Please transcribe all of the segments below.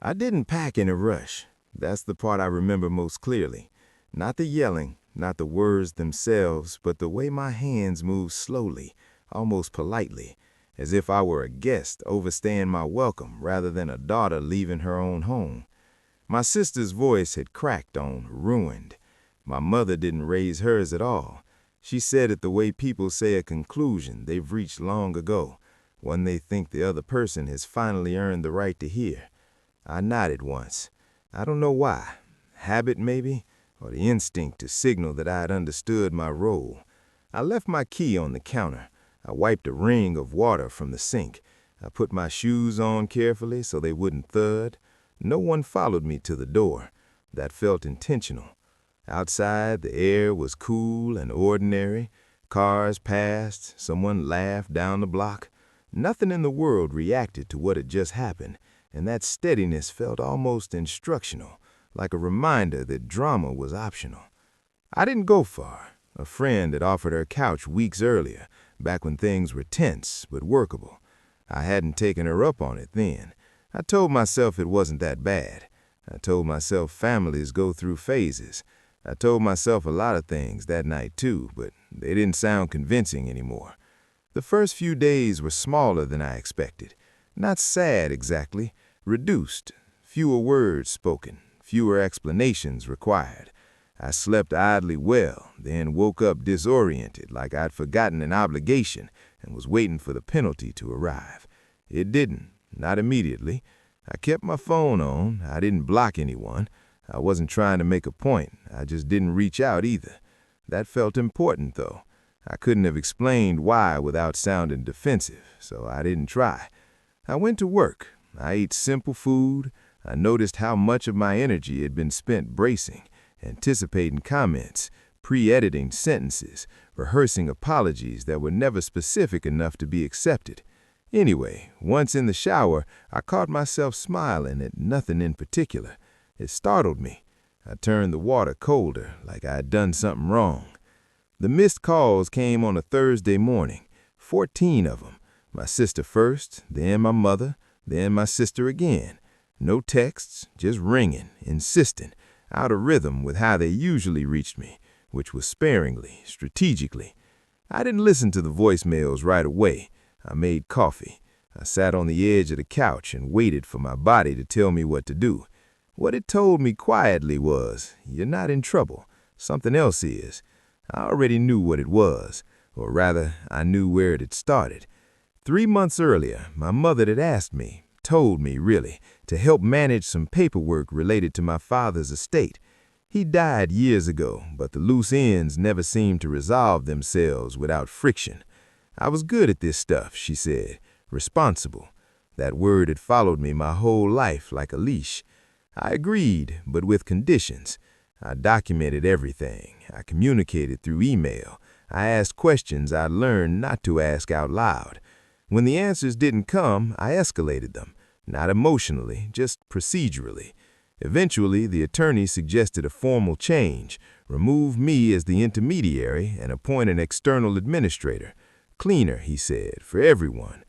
I didn't pack in a rush. That's the part I remember most clearly. Not the yelling, not the words themselves, but the way my hands moved slowly, almost politely, as if I were a guest overstaying my welcome rather than a daughter leaving her own home. My sister's voice had cracked on ruined. My mother didn't raise hers at all. She said it the way people say a conclusion they've reached long ago, one they think the other person has finally earned the right to hear. I nodded once. I don't know why. Habit, maybe? Or the instinct to signal that I had understood my role. I left my key on the counter. I wiped a ring of water from the sink. I put my shoes on carefully so they wouldn't thud. No one followed me to the door. That felt intentional. Outside, the air was cool and ordinary. Cars passed. Someone laughed down the block. Nothing in the world reacted to what had just happened, and that steadiness felt almost instructional, like a reminder that drama was optional. I didn't go far. A friend had offered her couch weeks earlier, back when things were tense but workable. I hadn't taken her up on it then. I told myself it wasn't that bad. I told myself families go through phases. I told myself a lot of things that night too, but they didn't sound convincing anymore. The first few days were smaller than I expected. Not sad exactly, reduced, fewer words spoken, fewer explanations required. I slept idly well, then woke up disoriented like I'd forgotten an obligation and was waiting for the penalty to arrive. It didn't, not immediately. I kept my phone on. I didn't block anyone. I wasn't trying to make a point. I just didn't reach out either. That felt important, though. I couldn't have explained why without sounding defensive, so I didn't try. I went to work. I ate simple food. I noticed how much of my energy had been spent bracing, anticipating comments, pre-editing sentences, rehearsing apologies that were never specific enough to be accepted. Anyway, once in the shower, I caught myself smiling at nothing in particular. It startled me. I turned the water colder, like I had done something wrong. The missed calls came on a Thursday morning, 14 of them. My sister first, then my mother, then my sister again. No texts, just ringing, insistent, out of rhythm with how they usually reached me, which was sparingly, strategically. I didn't listen to the voicemails right away. I made coffee. I sat on the edge of the couch and waited for my body to tell me what to do. What it told me quietly was, you're not in trouble. Something else is. I already knew what it was, or rather, I knew where it had started. 3 months earlier, my mother had asked me, told me really, to help manage some paperwork related to my father's estate. He died years ago, but the loose ends never seemed to resolve themselves without friction. I was good at this stuff, she said, responsible. That word had followed me my whole life like a leash. I agreed, but with conditions. I documented everything. I communicated through email. I asked questions I learned not to ask out loud. When the answers didn't come, I escalated them, not emotionally, just procedurally. Eventually, the attorney suggested a formal change, remove me as the intermediary and appoint an external administrator. Cleaner, he said, for everyone.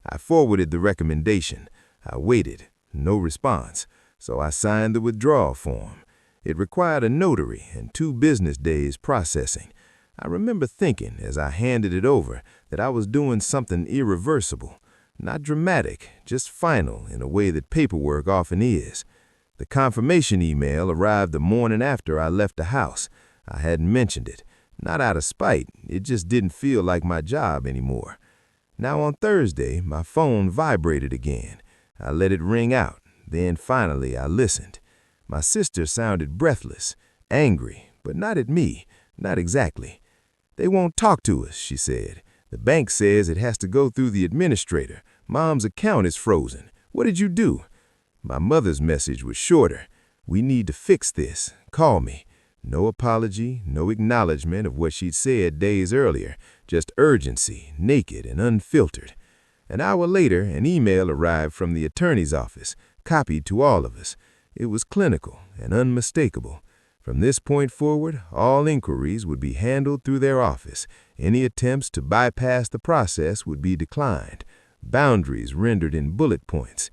I forwarded the recommendation. I waited. No response. So I signed the withdrawal form. It required a notary and 2 business days processing. I remember thinking, as I handed it over, that I was doing something irreversible. Not dramatic, just final in a way that paperwork often is. The confirmation email arrived the morning after I left the house. I hadn't mentioned it. Not out of spite, it just didn't feel like my job anymore. Now on Thursday, my phone vibrated again. I let it ring out. Then finally I listened. My sister sounded breathless, angry, but not at me, not exactly. They won't talk to us, she said. The bank says it has to go through the administrator. Mom's account is frozen. What did you do? My mother's message was shorter. We need to fix this. Call me. No apology, no acknowledgement of what she'd said days earlier, just urgency, naked and unfiltered. An hour later, an email arrived from the attorney's office, copied to all of us. It was clinical and unmistakable. From this point forward, all inquiries would be handled through their office. Any attempts to bypass the process would be declined. Boundaries rendered in bullet points.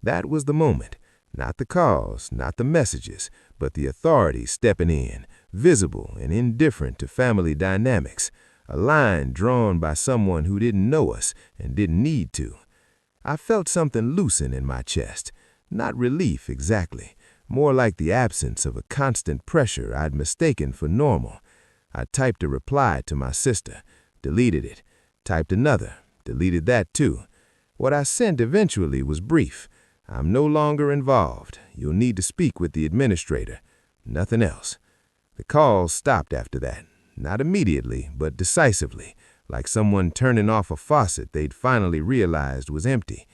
That was the moment. Not the calls, not the messages, but the authorities stepping in, visible and indifferent to family dynamics, a line drawn by someone who didn't know us and didn't need to. I felt something loosen in my chest, not relief exactly, more like the absence of a constant pressure I'd mistaken for normal. I typed a reply to my sister, deleted it, typed another, deleted that too. What I sent eventually was brief. I'm no longer involved. You'll need to speak with the administrator. Nothing else. The calls stopped after that. Not immediately, but decisively, like someone turning off a faucet they'd finally realized was empty.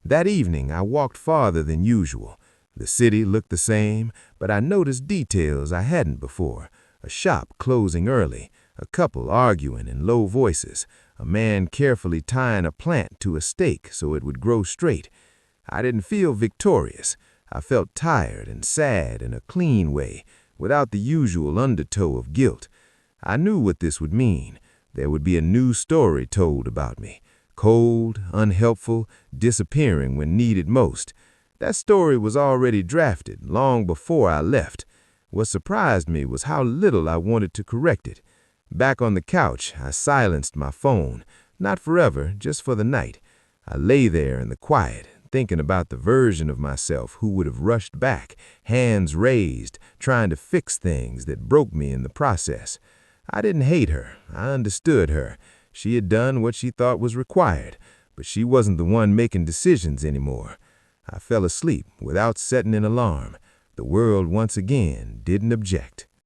That evening, I walked farther than usual. The city looked the same, but I noticed details I hadn't before. A shop closing early, a couple arguing in low voices, a man carefully tying a plant to a stake so it would grow straight. I didn't feel victorious. I felt tired and sad in a clean way, without the usual undertow of guilt. I knew what this would mean. There would be a new story told about me. Cold, unhelpful, disappearing when needed most. That story was already drafted long before I left. What surprised me was how little I wanted to correct it. Back on the couch, I silenced my phone. Not forever, just for the night. I lay there in the quiet, thinking about the version of myself who would have rushed back, hands raised, trying to fix things that broke me in the process. I didn't hate her. I understood her. She had done what she thought was required, but she wasn't the one making decisions anymore. I fell asleep without setting an alarm. The world once again didn't object.